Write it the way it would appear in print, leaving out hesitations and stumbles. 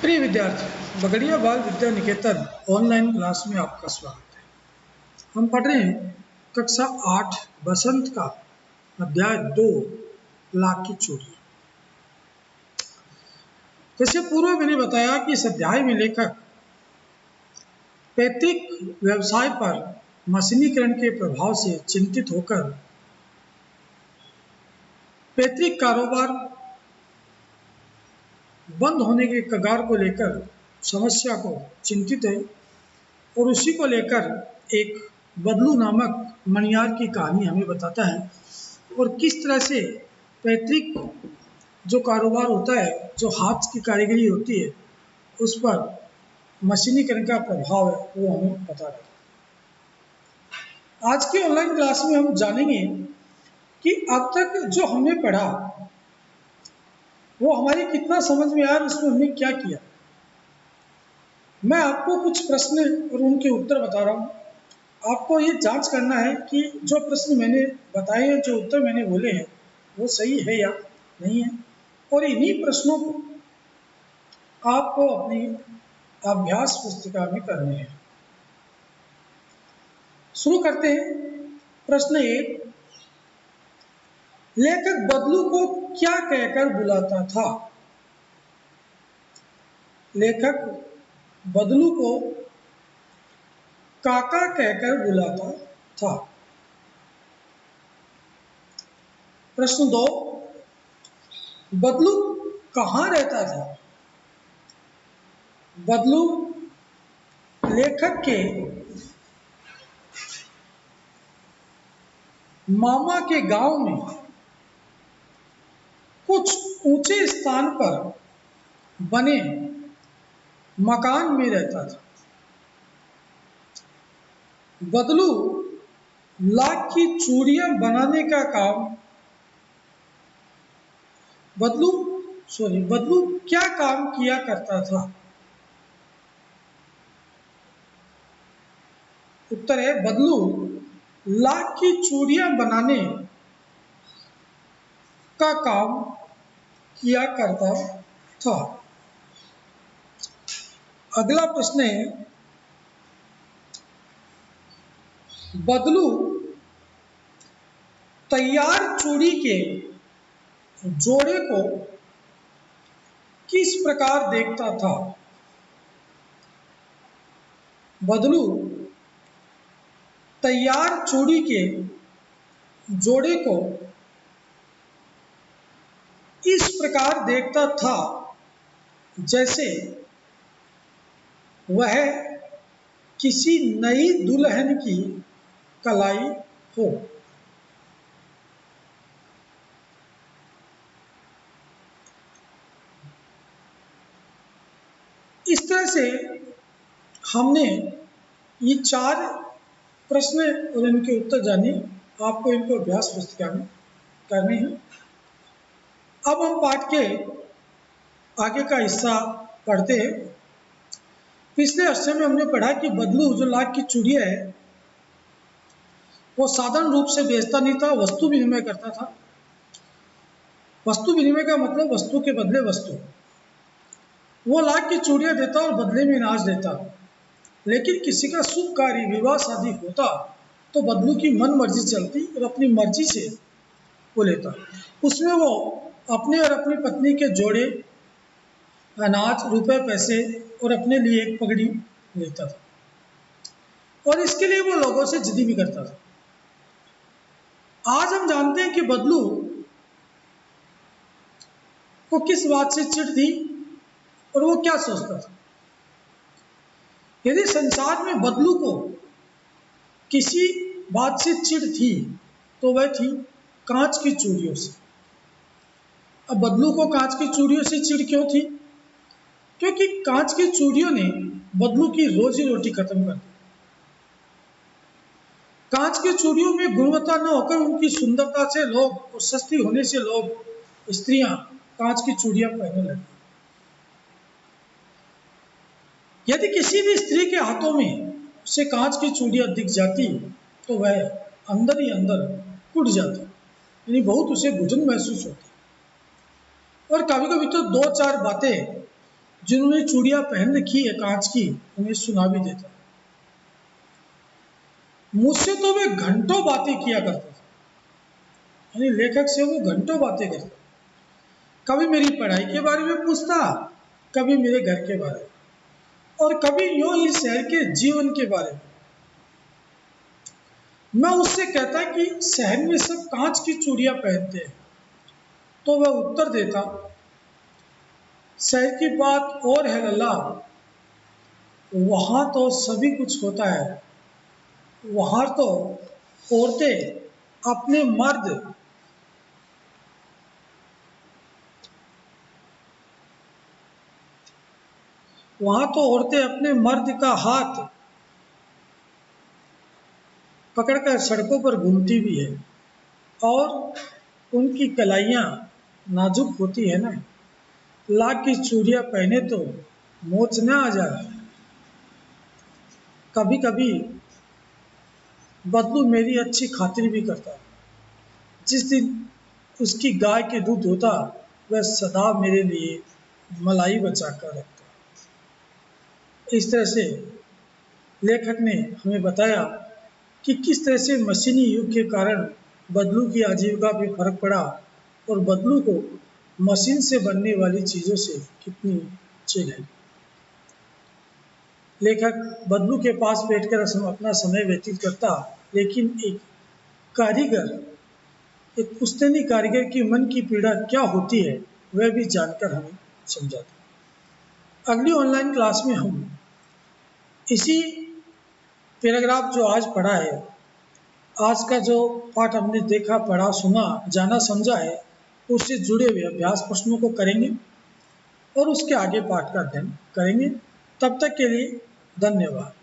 प्रिय विद्यार्थी, बगड़िया बाल विद्या निकेतन ऑनलाइन क्लास में आपका स्वागत है। हम पढ़ रहे हैं कक्षा 8 बसंत का अध्याय 2 लाख की चोरी। जैसे पूर्व मैंने बताया कि इस अध्याय में लेखक पैतृक व्यवसाय पर मशीनीकरण के प्रभाव से चिंतित होकर पैतृक कारोबार बंद होने के कगार को लेकर समस्या को चिंतित है और उसी को लेकर एक बदलू नामक मणियार की कहानी हमें बताता है और किस तरह से पैतृक जो कारोबार होता है, जो हाथ की कारीगरी होती है, उस पर मशीनीकरण का प्रभाव है वो हमें बता रहा है। आज की ऑनलाइन क्लास में हम जानेंगे कि अब तक जो हमने पढ़ा वो हमारी कितना समझ में आया और उसमें हमने क्या किया। मैं आपको कुछ प्रश्न और उनके उत्तर बता रहा हूँ। आपको ये जांच करना है कि जो प्रश्न मैंने बताए हैं, जो उत्तर मैंने बोले हैं, वो सही है या नहीं है। और इन्हीं प्रश्नों को आपको अपनी अभ्यास पुस्तिका में करने हैं। शुरू करते हैं। प्रश्न 1, लेखक बदलू को क्या कहकर बुलाता था? लेखक बदलू को काका कहकर बुलाता था। प्रश्न 2, बदलू कहाँ रहता था? बदलू लेखक के मामा के गांव में कुछ ऊंचे स्थान पर बने मकान में रहता था। बदलू लाख की चूड़ियां बनाने का काम बदलू क्या काम किया करता था? उत्तर है बदलू लाख की चूड़ियां बनाने का काम किया करता था। अगला प्रश्न है, बदलू तैयार चूड़ी के जोड़े को किस प्रकार देखता था? बदलू तैयार चूड़ी के जोड़े को इस प्रकार देखता था जैसे वह किसी नई दुल्हन की कलाई हो। इस तरह से हमने ये 4 प्रश्न और इनके उत्तर जाने। आपको इनको अभ्यास पुस्तिका में करने हैं। अब हम पाठ के आगे का हिस्सा पढ़ते हैं। पिछले हिस्से में हमने पढ़ा कि बदलू जो लाख की चूड़ियां है वो साधारण रूप से बेचता नहीं था, वस्तु विनिमय करता था। वस्तु विनिमय का मतलब वस्तु के बदले वस्तु। वो लाख की चूड़ियां देता और बदले में अनाज देता। लेकिन किसी का शुभ कार्य, विवाह शादी होता तो बदलू की मन मर्जी चलती और अपनी मर्जी से वो लेता। उसमें वो अपने और अपनी पत्नी के जोड़े, अनाज, रुपए, पैसे और अपने लिए एक पगड़ी लेता था और इसके लिए वो लोगों से जिद भी करता था। आज हम जानते हैं कि बदलू को किस बात से चिढ़ थी और वो क्या सोचता था। यदि संसार में बदलू को किसी बात से चिढ़ थी तो वह थी कांच की चूड़ियों से। अब बदलू को कांच की चूड़ियों से चिढ़ क्यों थी? क्योंकि कांच की चूड़ियों ने बदलू की रोजी रोटी खत्म कर दी। कांच की चूड़ियों में गुणवत्ता न होकर उनकी सुंदरता से लोग और सस्ती होने से लोग, स्त्रियां कांच की चूड़ियां पहनने लगी। यदि किसी भी स्त्री के हाथों में उसे कांच की चूड़ियां दिख जाती तो वह अंदर ही अंदर उठ जाती, यानी बहुत उसे घुटन महसूस होती। और कभी कभी तो 2-4 बातें जिन्होंने चूड़ियां पहन रखी है कांच की, उन्हें सुना भी देता। मुझसे तो वे घंटों बातें किया करते थे, यानी लेखक से वो घंटों बातें करते। कभी मेरी पढ़ाई के बारे में पूछता, कभी मेरे घर के बारे में, और कभी यूं ही शहर के जीवन के बारे में। मैं उससे कहता कि शहर में सब कांच की चूड़ियां पहनते हैं, तो वह उत्तर देता, शहर की बात और है लल्ला, वहां तो सभी कुछ होता है। वहां तो औरतें अपने मर्द वहां तो औरतें अपने मर्द का हाथ पकड़कर सड़कों पर घूमती भी है, और उनकी कलाइयाँ नाजुक होती है ना। लाख की चूड़ियाँ पहने तो मोच न आ जाए। कभी कभी बदलू मेरी अच्छी खातिर भी करता। जिस दिन उसकी गाय के दूध होता, वह सदा मेरे लिए मलाई बचा कर रखता। इस तरह से लेखक ने हमें बताया कि किस तरह से मशीनी युग के कारण बदलू की आजीविका पे फर्क पड़ा, और बदलू को मशीन से बनने वाली चीज़ों से कितनी चिढ़ है। लेखक बदलू के पास बैठकर अपना समय व्यतीत करता, लेकिन एक कारीगर, एक पुश्तैनी कारीगर की मन की पीड़ा क्या होती है, वह भी जानकर हमें समझाता। अगली ऑनलाइन क्लास में हम इसी पैराग्राफ जो आज पढ़ा है, आज का जो पाठ हमने देखा, पढ़ा, सुना, जाना, समझा है, उससे जुड़े हुए अभ्यास प्रश्नों को करेंगे और उसके आगे पाठ का अध्ययन करेंगे। तब तक के लिए धन्यवाद।